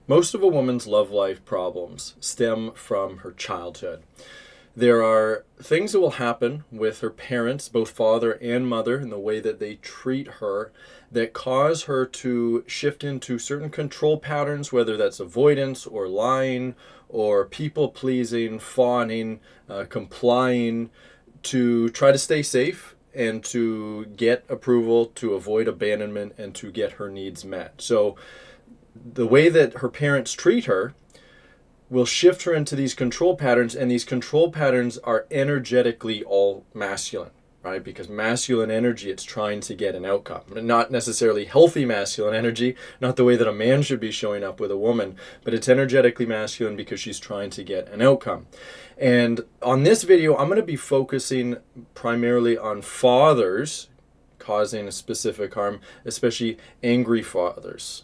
Most of a woman's love life problems stem from her childhood. There are things that will happen with her parents, both father and mother, in the way that they treat her, that cause her to shift into certain control patterns, whether that's avoidance or lying or people pleasing, fawning, complying, to try to stay safe and to get approval, to avoid abandonment, and to get her needs met. So the way that her parents treat her will shift her into these control patterns, and these control patterns are energetically all masculine, right? Because masculine energy, it's trying to get an outcome. Not necessarily healthy masculine energy, not the way that a man should be showing up with a woman, but it's energetically masculine because she's trying to get an outcome. And on this video, I'm going to be focusing primarily on fathers causing a specific harm, especially angry fathers.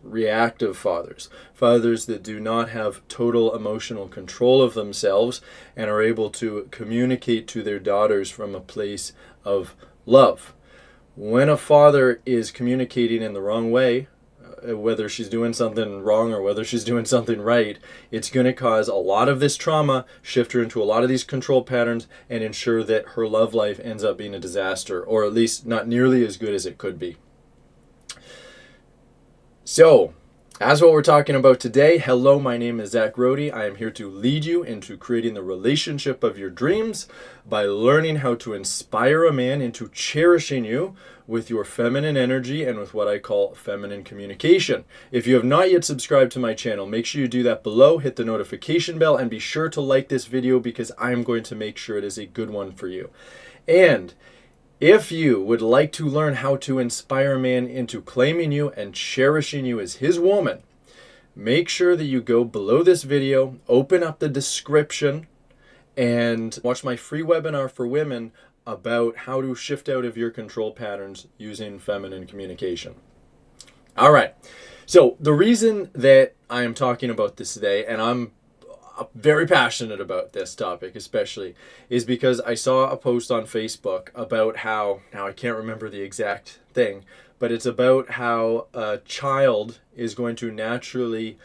Reactive fathers, fathers that do not have total emotional control of themselves and are able to communicate to their daughters from a place of love. When a father is communicating in the wrong way, whether she's doing something wrong or whether she's doing something right, it's going to cause a lot of this trauma, shift her into a lot of these control patterns, and ensure that her love life ends up being a disaster, or at least not nearly as good as it could be. So, that's what we're talking about today. Hello, my name is Zach Rohde. I am here to lead you into creating the relationship of your dreams by learning how to inspire a man into cherishing you with your feminine energy and with what I call feminine communication. If you have not yet subscribed to my channel, make sure you do that below, hit the notification bell, and be sure to like this video because I am going to make sure it is a good one for you. And if you would like to learn how to inspire a man into claiming you and cherishing you as his woman, make sure that you go below this video, open up the description, and watch my free webinar for women about how to shift out of your control patterns using feminine communication. All right. So the reason that I am talking about this today, and I'm very passionate about this topic especially, is because I saw a post on Facebook about how, now I can't remember the exact thing, but it's about how a child is going to naturally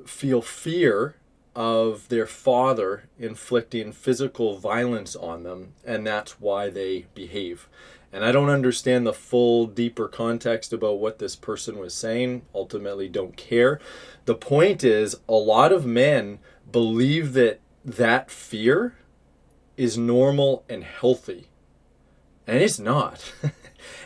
feel fear of their father inflicting physical violence on them, and that's why they behave. And I don't understand the full, deeper context about what this person was saying. Ultimately, don't care. The point is, a lot of men believe that that fear is normal and healthy. And it's not.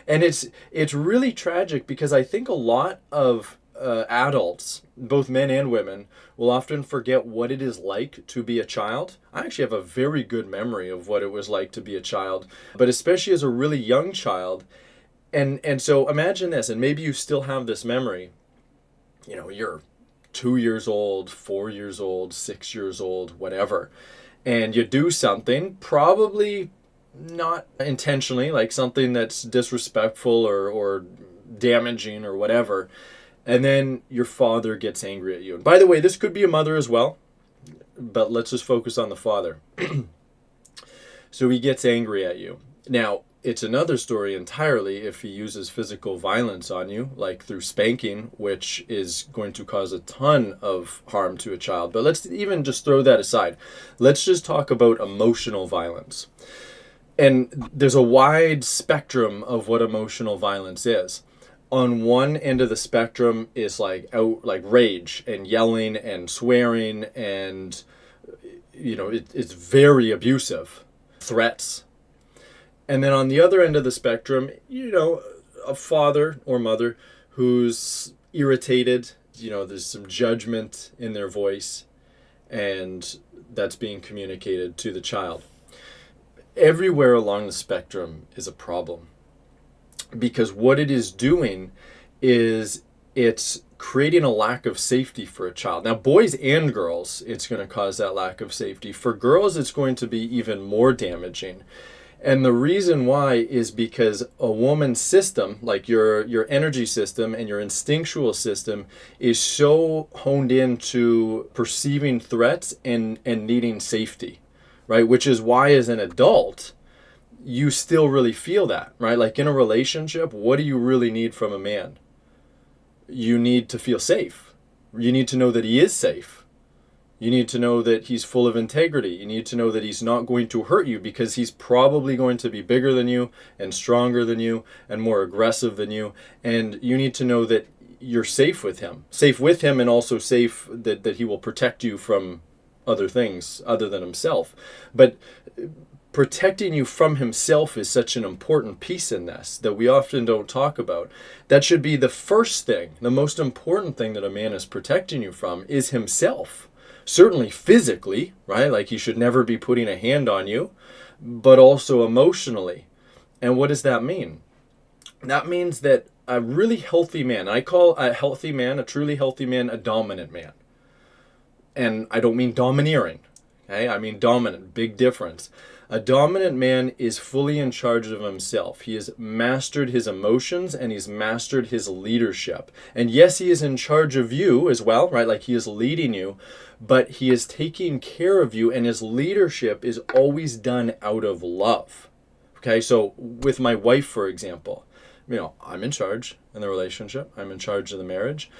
And it's really tragic because I think a lot of adults, both men and women, will often forget what it is like to be a child. I actually have a very good memory of what it was like to be a child, but especially as a really young child. And so imagine this, and maybe you still have this memory. You know, you're 2 years old, 4 years old, 6 years old, whatever, and you do something, probably not intentionally, like something that's disrespectful or damaging or whatever, and then your father gets angry at you. And by the way, this could be a mother as well, but let's just focus on the father. So he gets angry at you. Now, it's another story entirely if he uses physical violence on you, like through spanking, which is going to cause a ton of harm to a child. But let's even just throw that aside. Let's just talk about emotional violence. And there's a wide spectrum of what emotional violence is. On one end of the spectrum is like rage and yelling and swearing, and it's very abusive, threats. And then on the other end of the spectrum, a father or mother who's irritated, there's some judgment in their voice, and that's being communicated to the child. Everywhere along the spectrum is a problem, because what it is doing is it's creating a lack of safety for a child. Now, boys and girls, it's going to cause that lack of safety. For girls, it's going to be even more damaging. And the reason why is because a woman's system, like your energy system and your instinctual system, is so honed into perceiving threats and needing safety, right? Which is why as an adult, you still really feel that, right? Like in a relationship, what do you really need from a man? you need to feel safe. You need to know that he is safe. You need to know that he's full of integrity. You need to know that he's not going to hurt you, because he's probably going to be bigger than you and stronger than you and more aggressive than you. And you need to know that you're safe with him, and also safe that he will protect you from other things other than himself. But protecting you from himself is such an important piece in this that we often don't talk about. That should be the first thing. The most important thing that a man is protecting you from is himself. Certainly physically, right? Like, he should never be putting a hand on you, but also emotionally. And what does that mean? That means that a really healthy man, I call a healthy man, a truly healthy man, a dominant man. And I don't mean domineering, okay? I mean dominant, big difference. A dominant man is fully in charge of himself. He has mastered his emotions, and he's mastered his leadership. And yes, he is in charge of you as well, right? Like, he is leading you, but he is taking care of you, and his leadership is always done out of love. Okay, so with my wife, for example, I'm in charge in the relationship. I'm in charge of the marriage.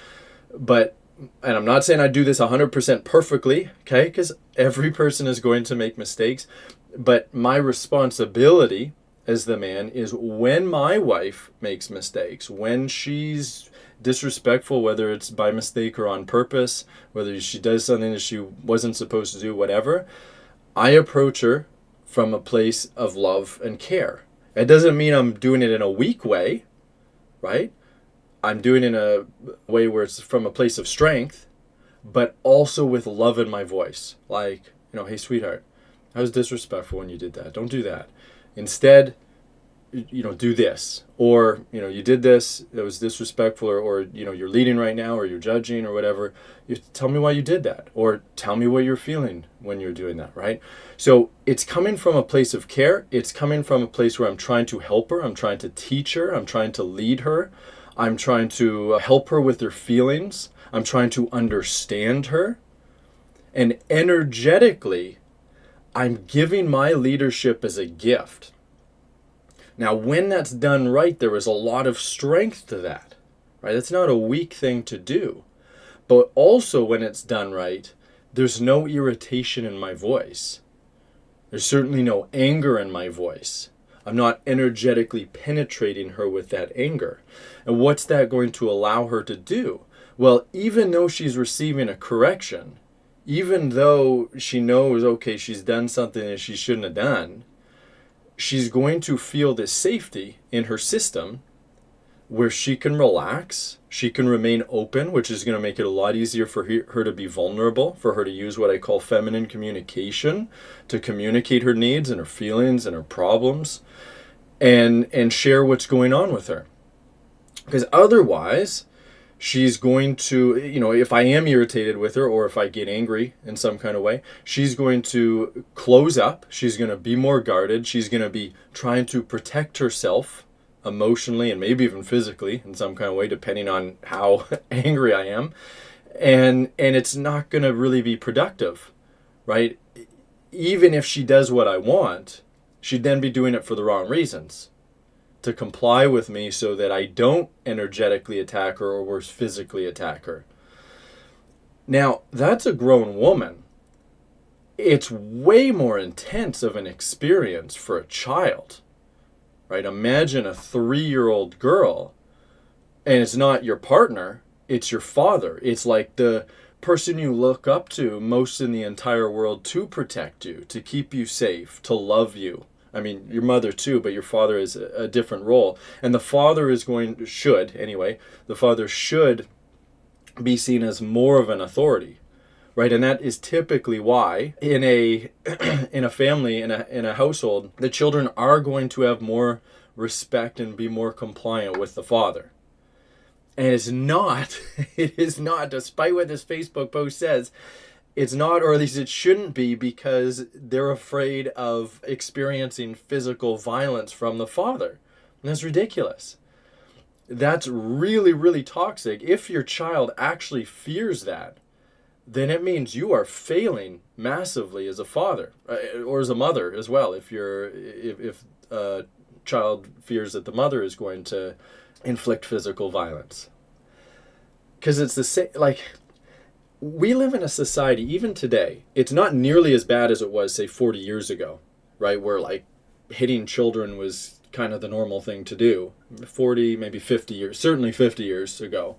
And I'm not saying I do this 100% perfectly, okay? Because every person is going to make mistakes. But my responsibility as the man is, when my wife makes mistakes, when she's disrespectful, whether it's by mistake or on purpose, whether she does something that she wasn't supposed to do, whatever, I approach her from a place of love and care. It doesn't mean I'm doing it in a weak way, right? I'm doing it in a way where it's from a place of strength, but also with love in my voice. Like, hey, sweetheart, I was disrespectful when you did that. Don't do that. Instead, do this. Or, you did this, it was disrespectful, or you're leading right now, or you're judging, or whatever. You tell me why you did that. Or tell me what you're feeling when you're doing that, right? So it's coming from a place of care. It's coming from a place where I'm trying to help her. I'm trying to teach her. I'm trying to lead her. I'm trying to help her with her feelings. I'm trying to understand her. And energetically, I'm giving my leadership as a gift. Now, when that's done right, there is a lot of strength to that, right? It's not a weak thing to do. But also, when it's done right, there's no irritation in my voice. There's certainly no anger in my voice. I'm not energetically penetrating her with that anger. And what's that going to allow her to do? Well, even though she's receiving a correction, even though she knows, okay, she's done something that she shouldn't have done, she's going to feel this safety in her system where she can relax, she can remain open, which is going to make it a lot easier for her to be vulnerable, for her to use what I call feminine communication to communicate her needs and her feelings and her problems, and share what's going on with her. Because otherwise, she's going to, if I am irritated with her, or if I get angry in some kind of way, she's going to close up. She's going to be more guarded. She's going to be trying to protect herself emotionally and maybe even physically in some kind of way, depending on how angry I am. And it's not going to really be productive, right? Even if she does what I want, she'd then be doing it for the wrong reasons, to comply with me so that I don't energetically attack her, or worse, physically attack her. Now, that's a grown woman. It's way more intense of an experience for a child, right? Imagine a 3-year-old girl, and it's not your partner, it's your father. It's like the person you look up to most in the entire world to protect you, to keep you safe, to love you. I mean, your mother too, but your father is a different role. And the father should be seen as more of an authority, right? And that is typically why in a family, in a household, the children are going to have more respect and be more compliant with the father. And it is not, despite what this Facebook post says, it's not, or at least it shouldn't be, because they're afraid of experiencing physical violence from the father. And that's ridiculous. That's really, really toxic. If your child actually fears that, then it means you are failing massively as a father, or as a mother as well. If a child fears that the mother is going to inflict physical violence. because it's the same, like, we live in a society, even today, it's not nearly as bad as it was, say, 40 years ago, right? Where, like, hitting children was kind of the normal thing to do. 40, maybe 50 years, certainly 50 years ago.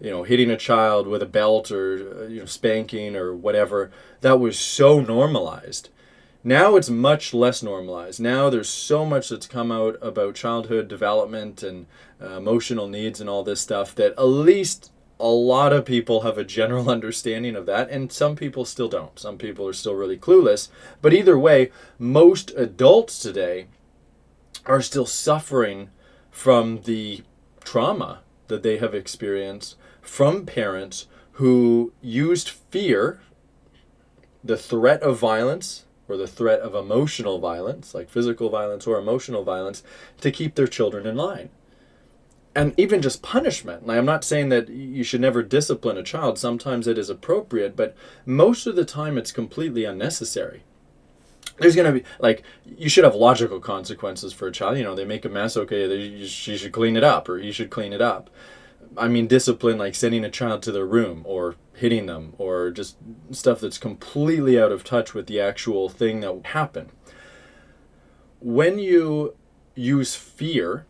Hitting a child with a belt or, spanking or whatever, that was so normalized. Now it's much less normalized. Now there's so much that's come out about childhood development and emotional needs and all this stuff that at least a lot of people have a general understanding of that, and some people still don't. Some people are still really clueless. But either way, most adults today are still suffering from the trauma that they have experienced from parents who used fear, the threat of violence, or the threat of emotional violence, like physical violence or emotional violence, to keep their children in line. And even just punishment. Like, I'm not saying that you should never discipline a child. Sometimes it is appropriate, but most of the time it's completely unnecessary. There's going to be, like, you should have logical consequences for a child. They make a mess, okay, she should clean it up, or he should clean it up. I mean, discipline, like sending a child to their room or hitting them or just stuff that's completely out of touch with the actual thing that would happen. When you use fear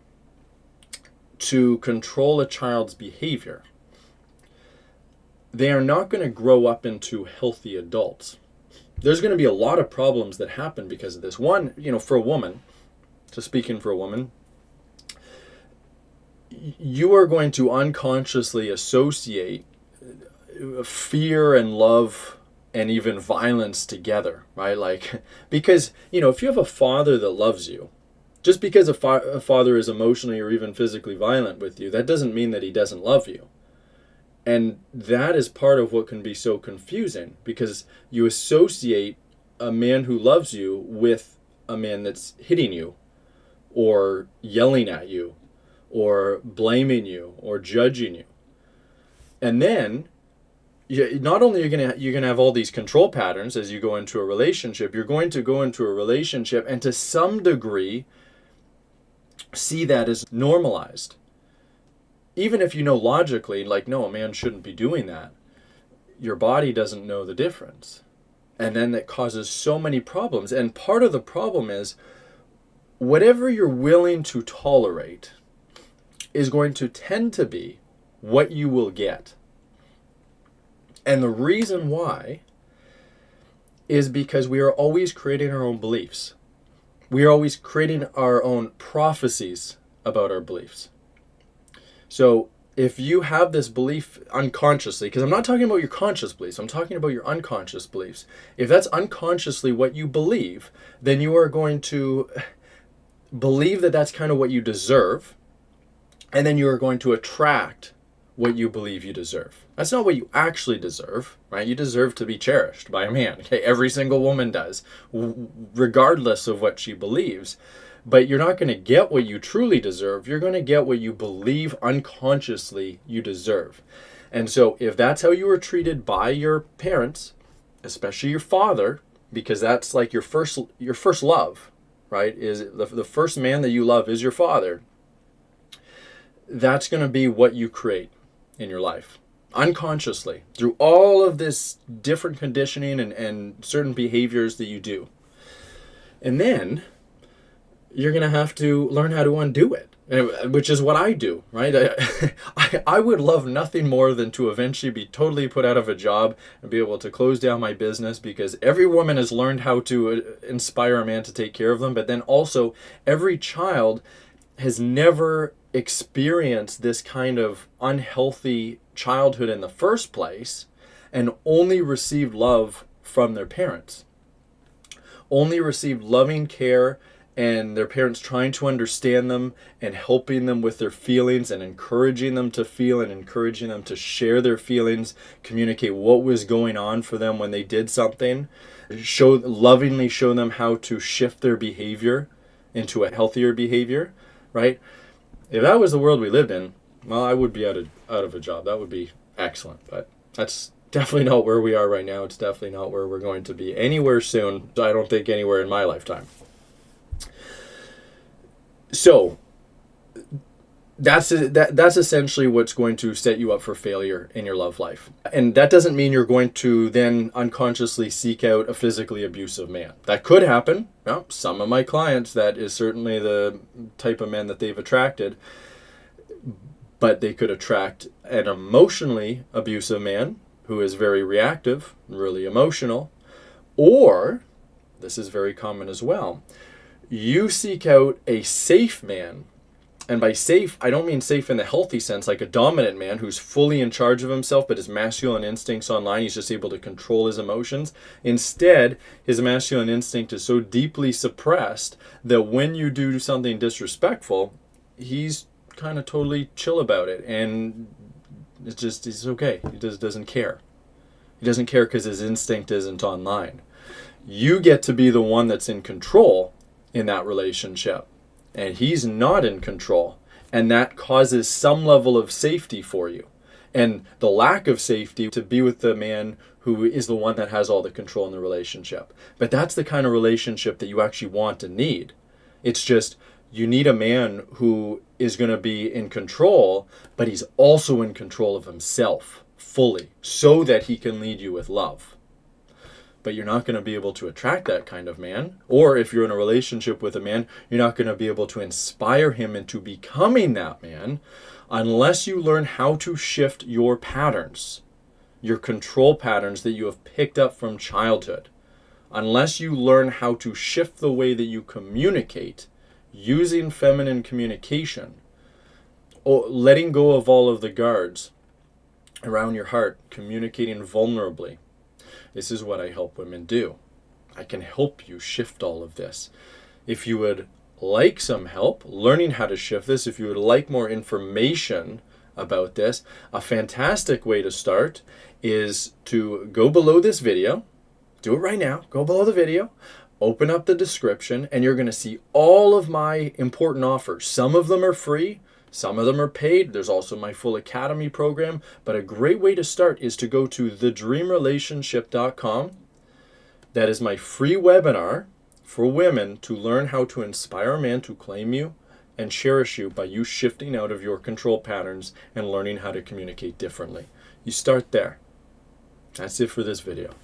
to control a child's behavior, they are not going to grow up into healthy adults. There's going to be a lot of problems that happen because of this. One, for a woman, just speaking for a woman, you are going to unconsciously associate fear and love and even violence together, right? Like, because, if you have a father that loves you, just because a father is emotionally or even physically violent with you, that doesn't mean that he doesn't love you. And that is part of what can be so confusing, because you associate a man who loves you with a man that's hitting you or yelling at you or blaming you or judging you. And then not only are you're gonna have all these control patterns as you go into a relationship, you're going to go into a relationship and to some degree see that as normalized. Even if you know logically, like, no, a man shouldn't be doing that, your body doesn't know the difference. And then that causes so many problems. And part of the problem is whatever you're willing to tolerate is going to tend to be what you will get. And the reason why is because we are always creating our own beliefs. We are always creating our own prophecies about our beliefs. So if you have this belief unconsciously, because I'm not talking about your conscious beliefs, I'm talking about your unconscious beliefs. If that's unconsciously what you believe, then you are going to believe that that's kind of what you deserve, and then you are going to attract what you believe you deserve. That's not what you actually deserve, right? You deserve to be cherished by a man. Okay, every single woman does, regardless of what she believes. But you're not going to get what you truly deserve. You're going to get what you believe unconsciously you deserve. And so if that's how you were treated by your parents, especially your father, because that's like your first love, right? Is the first man that you love is your father. That's going to be what you create in your life unconsciously through all of this different conditioning and certain behaviors that you do. And then you're going to have to learn how to undo it, which is what I do, right? I would love nothing more than to eventually be totally put out of a job and be able to close down my business, because every woman has learned how to inspire a man to take care of them. But then also every child has never experienced this kind of unhealthy childhood in the first place and only received love from their parents. Only received loving care and their parents trying to understand them and helping them with their feelings and encouraging them to feel and encouraging them to share their feelings, communicate what was going on for them when they did something, lovingly show them how to shift their behavior into a healthier behavior, right? If that was the world we lived in, well, I would be out of a job. That would be excellent, but that's definitely not where we are right now. It's definitely not where we're going to be anywhere soon. I don't think anywhere in my lifetime. So, that's essentially what's going to set you up for failure in your love life. And that doesn't mean you're going to then unconsciously seek out a physically abusive man. That could happen. Well, some of my clients, that is certainly the type of men that they've attracted. But they could attract an emotionally abusive man who is very reactive, really emotional. Or, this is very common as well, you seek out a safe man. And by safe, I don't mean safe in the healthy sense, like a dominant man who's fully in charge of himself, but his masculine instincts online, he's just able to control his emotions. Instead, his masculine instinct is so deeply suppressed that when you do something disrespectful, he's kind of totally chill about it. And it's okay. He just doesn't care. He doesn't care because his instinct isn't online. You get to be the one that's in control in that relationship. And he's not in control. And that causes some level of safety for you. And the lack of safety to be with the man who is the one that has all the control in the relationship. But that's the kind of relationship that you actually want and need. It's just you need a man who is going to be in control, but he's also in control of himself fully so that he can lead you with love. But you're not going to be able to attract that kind of man. Or if you're in a relationship with a man, you're not going to be able to inspire him into becoming that man unless you learn how to shift your patterns, your control patterns that you have picked up from childhood. Unless you learn how to shift the way that you communicate using feminine communication, or letting go of all of the guards around your heart, communicating vulnerably. This is what I help women do. I can help you shift all of this. If you would like some help learning how to shift this, if you would like more information about this, a fantastic way to start is to go below this video. Do it right now. Go below the video. Open up the description, and you're going to see all of my important offers. Some of them are free. Some of them are paid. There's also my full academy program. But a great way to start is to go to thedreamrelationship.com. That is my free webinar for women to learn how to inspire a man to claim you and cherish you by you shifting out of your control patterns and learning how to communicate differently. You start there. That's it for this video.